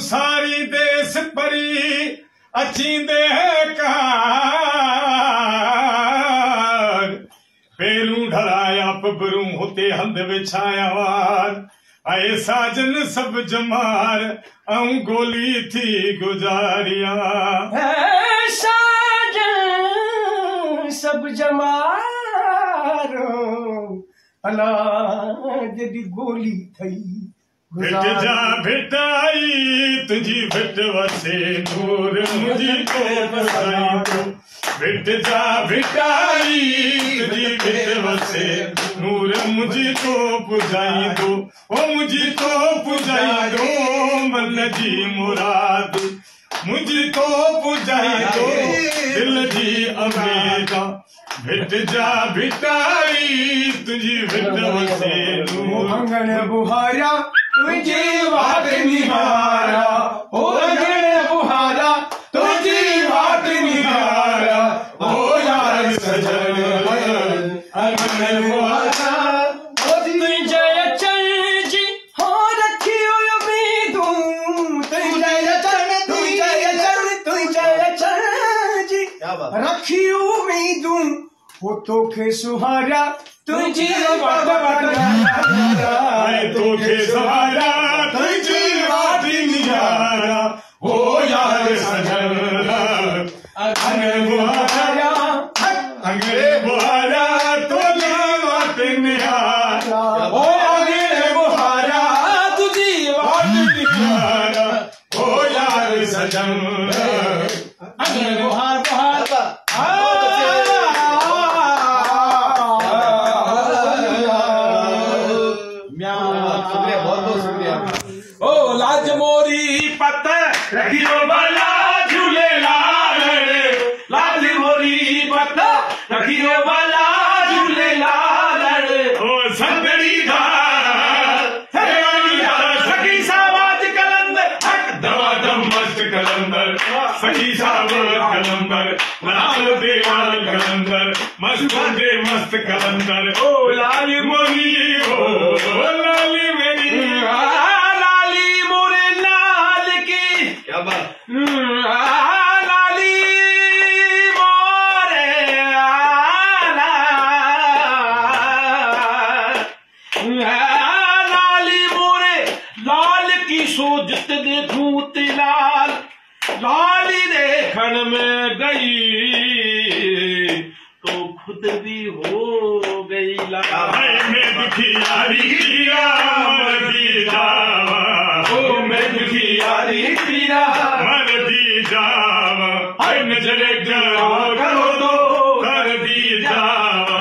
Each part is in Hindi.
सारी देश परी अचींदे कार पेरू ढलाया पबरू होते हंद विछाया वार आए साजन सब जमार आऊं गोली थी गुजारिया साजन सब जमारो अला जदी गोली थई भिट जा भिटाई तुझी भिट वसे नूर मुझी को बसाई तो भिट जा भिटाई तुझी भिट वसे नूर मुझी को पुजाई दो ओ मुझी को पुजाई दो मन जी मुराद मुझी को पुजाई दो दिल जी अमेदा भिट जा भिटाई तुझी भिट वसे नूर अंगण बुहारा तुझी बात निहारा ओ अंगण बुहारा तुझी बात निहारा ओ यार सजन अंगण बुहारा तुझे चल जी हो रखी उम्मीदों तुझे चल जी रखी उम्मीदों वो तो के सुहारा तुझी बात तो के सहारा तुझी बात निहारा ओ यार सजन अंगण बुहारा तुझी बात निहारा ओ अंगण बुहारा तुझी बात निहारा ओ यार सजन अंगण बुहारा ओ लाज मोरी पत रखियो भला झूलेलाल लाज मोरी पत रखियो भला झूलेलाल ओ संदड़ी धार सखी सावाज कलंदर दवा दम मस्त कलंदर सखी सावाज कलंदर लाल देवाल कलंदर मस्त दे मस्त कलंदर ओ लाल मोरी ओ लाली मेरी लाली मोरे लाली मोरे लाल की सोजत देखूं तिलाल लाली देखन में गई तो खुद भी हो गई लाल मैं दुखियारी किया मरदी जावा ओ मैं दुखियारी किया मरदी जावा हर नजर करो तो कर दी जावा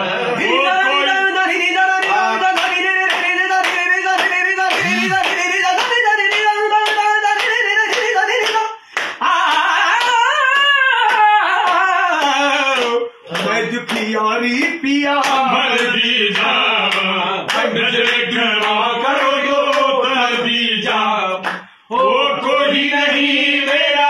दुखियारी पिया मरदी जावा नजर करो तो कर दी जावा ओ कोई नहीं मेरा